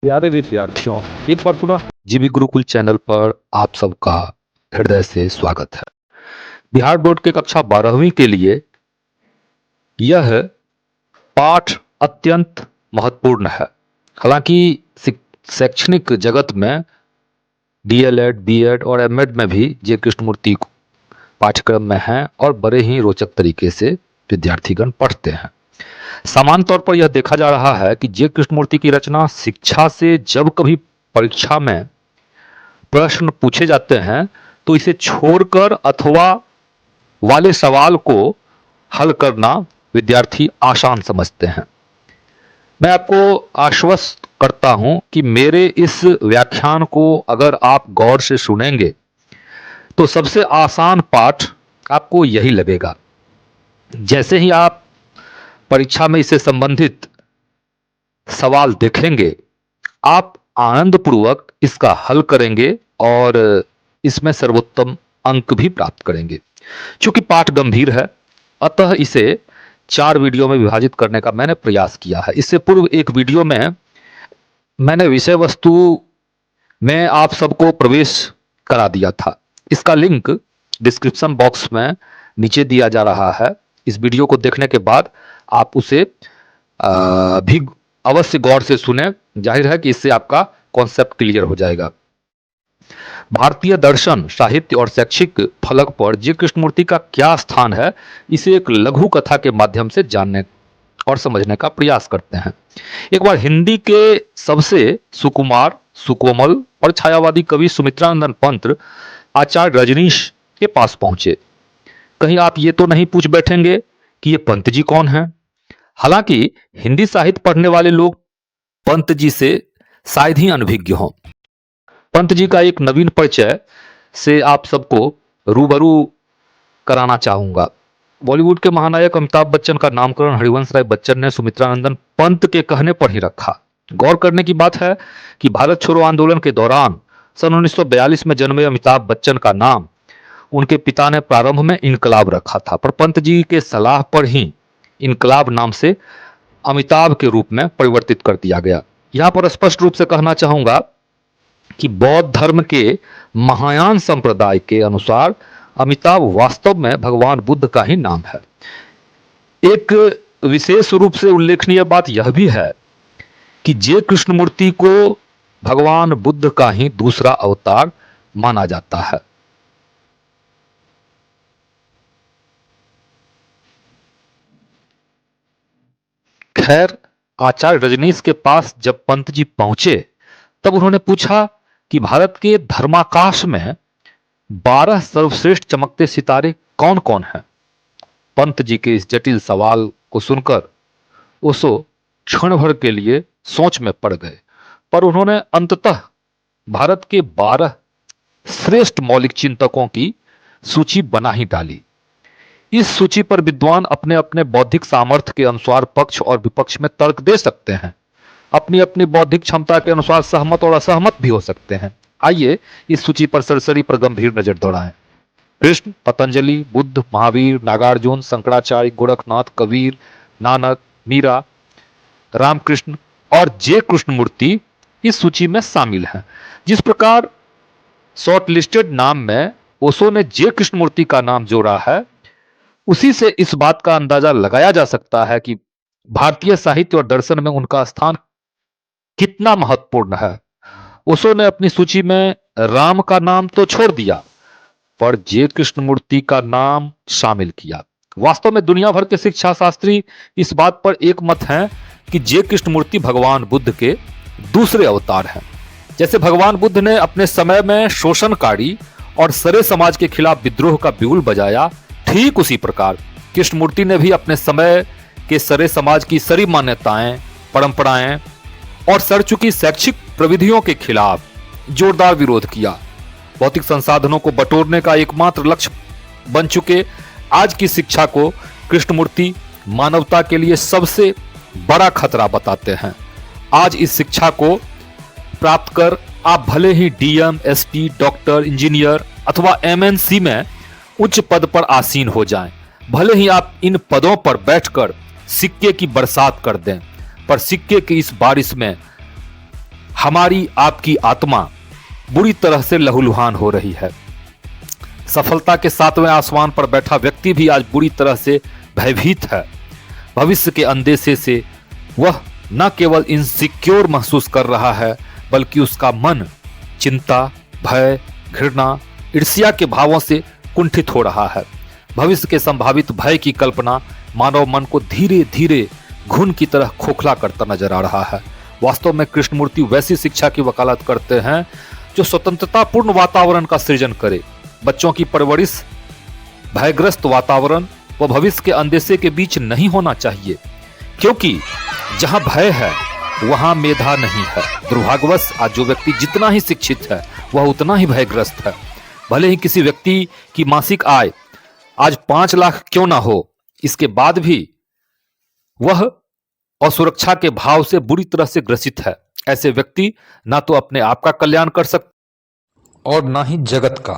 प्यारे विद्यार्थियों, एक बार पुनः जीवी गुरुकुल चैनल पर आप सबका हृदय से स्वागत है। बिहार बोर्ड के कक्षा 12वीं के लिए यह पाठ अत्यंत महत्वपूर्ण है। हालांकि शैक्षणिक जगत में डीएलएड, बीएड और एमएड में भी जे कृष्णमूर्ति पाठ्यक्रम में है और बड़े ही रोचक तरीके से विद्यार्थीगण पढ़ते हैं। सामान्य तौर पर यह देखा जा रहा है कि जे कृष्णमूर्ति की रचना शिक्षा से जब कभी परीक्षा में प्रश्न पूछे जाते हैं तो इसे छोड़कर अथवा वाले सवाल को हल करना विद्यार्थी आसान समझते हैं। मैं आपको आश्वस्त करता हूं कि मेरे इस व्याख्यान को अगर आप गौर से सुनेंगे तो सबसे आसान पाठ आपको यही लगेगा। जैसे ही आप परीक्षा में इससे संबंधित सवाल देखेंगे, आप आनंदपूर्वक इसका हल करेंगे और इसमें सर्वोत्तम अंक भी प्राप्त करेंगे। चूंकि पाठ गंभीर है, अतः इसे 4 वीडियो में विभाजित करने का मैंने प्रयास किया है। इससे पूर्व एक वीडियो में मैंने विषय वस्तु में आप सबको प्रवेश करा दिया था। इसका लिंक डिस्क्रिप्शन बॉक्स में नीचे दिया जा रहा है। इस वीडियो को देखने के बाद आप उसे भी अवश्य गौर से सुने। जाहिर है कि इससे आपका कॉन्सेप्ट क्लियर हो जाएगा। भारतीय दर्शन, साहित्य और शैक्षिक फलक पर जे कृष्णमूर्ति का क्या स्थान है, इसे एक लघु कथा के माध्यम से जानने और समझने का प्रयास करते हैं। एक बार हिंदी के सबसे सुकुमार, सुकोमल और छायावादी कवि सुमित्रानंदन पंत आचार्य रजनीश के पास पहुंचे। कहीं आप ये तो नहीं पूछ बैठेंगे कि ये पंत जी कौन है? हालांकि हिंदी साहित्य पढ़ने वाले लोग पंत जी से शायद ही अनभिज्ञ हों। पंत जी का एक नवीन परिचय से आप सबको रूबरू कराना चाहूंगा। बॉलीवुड के महानायक अमिताभ बच्चन का नामकरण हरिवंश राय बच्चन ने सुमित्रानंदन पंत के कहने पर ही रखा। गौर करने की बात है कि भारत छोड़ो आंदोलन के दौरान सन 1942 में जन्मे अमिताभ बच्चन का नाम उनके पिता ने प्रारंभ में इनकलाब रखा था, पर पंत जी के सलाह पर ही इनकलाब नाम से अमिताभ के रूप में परिवर्तित कर दिया गया। यहां पर स्पष्ट रूप से कहना चाहूंगा कि बौद्ध धर्म के महायान संप्रदाय के अनुसार अमिताभ वास्तव में भगवान बुद्ध का ही नाम है। एक विशेष रूप से उल्लेखनीय बात यह भी है कि जे कृष्णमूर्ति को भगवान बुद्ध का ही दूसरा अवतार माना जाता है। खैर, आचार्य रजनीश के पास जब पंत जी पहुंचे तब उन्होंने पूछा कि भारत के धर्माकाश में 12 सर्वश्रेष्ठ चमकते सितारे कौन कौन हैं? पंत जी के इस जटिल सवाल को सुनकर ओशो क्षण भर के लिए सोच में पड़ गए, पर उन्होंने अंततः भारत के 12 श्रेष्ठ मौलिक चिंतकों की सूची बना ही डाली। इस सूची पर विद्वान अपने अपने बौद्धिक सामर्थ्य के अनुसार पक्ष और विपक्ष में तर्क दे सकते हैं। अपनी अपनी बौद्धिक क्षमता के अनुसार सहमत और असहमत भी हो सकते हैं। आइए इस सूची पर सरसरी पर गंभीर नजर दौड़ाएं। कृष्ण, पतंजलि, बुद्ध, महावीर, नागार्जुन, शंकराचार्य, गोरखनाथ, कबीर, नानक, मीरा, रामकृष्ण और जे कृष्णमूर्ति इस सूची में शामिल हैं। जिस प्रकार शॉर्ट लिस्टेड नाम में ओशो ने जे कृष्णमूर्ति का नाम जोड़ा है, उसी से इस बात का अंदाजा लगाया जा सकता है कि भारतीय साहित्य और दर्शन में उनका स्थान कितना महत्वपूर्ण है। ओशो ने अपनी सूची में राम का नाम तो छोड़ दिया, पर जे कृष्णमूर्ति का नाम शामिल किया। वास्तव में दुनिया भर के शिक्षा शास्त्री इस बात पर एक मत हैं कि जे कृष्णमूर्ति भगवान बुद्ध के दूसरे अवतार हैं। जैसे भगवान बुद्ध ने अपने समय में शोषणकारी और सरे समाज के खिलाफ विद्रोह का बिगुल बजाया, ठीक उसी प्रकार कृष्णमूर्ति ने भी अपने समय के सरे समाज की सरी मान्यताएं, परंपराएं और सड़ चुकी शैक्षिक प्रविधियों के खिलाफ जोरदार विरोध किया। भौतिक संसाधनों को बटोरने का एकमात्र लक्ष्य बन चुके आज की शिक्षा को कृष्णमूर्ति मानवता के लिए सबसे बड़ा खतरा बताते हैं। आज इस शिक्षा को प्राप्त कर आप भले ही डीएम, एसपी, डॉक्टर, इंजीनियर अथवा एमएनसी में उच्च पद पर आसीन हो जाएं, भले ही आप इन पदों पर बैठकर सिक्के की बरसात कर दें, पर सिक्के की इस बारिश में हमारी आपकी आत्मा बुरी तरह से लहूलुहान हो रही है। सफलता के 7वें आसमान पर बैठा व्यक्ति भी आज बुरी तरह से भयभीत है। भविष्य के अंदेशे से वह न केवल इनसिक्योर महसूस कर रहा है, बल्कि उसका मन चिंता, भय, घृणा, ईर्ष्या के भावों से कुंठित हो रहा है। भविष्य के संभावित भय की कल्पना मानव मन को धीरे धीरे घुन की तरह खोखला करता नजर आ रहा है। वास्तव में कृष्णमूर्ति वैसी शिक्षा की वकालत करते हैं जो स्वतंत्रतापूर्ण वातावरण का सृजन करे। बच्चों की परवरिश भयग्रस्त वातावरण व भविष्य के अंदेशे के बीच नहीं होना चाहिए, क्योंकि जहां भय है वहां मेधा नहीं है। दुर्भाग्यवश आज जो व्यक्ति जितना ही शिक्षित है वह उतना ही भयग्रस्त है। भले ही किसी व्यक्ति की मासिक आय आज 5 लाख क्यों ना हो, इसके बाद भी वह असुरक्षा के भाव से बुरी तरह से ग्रसित है। ऐसे व्यक्ति ना तो अपने आप का कल्याण कर सकते और ना ही जगत का।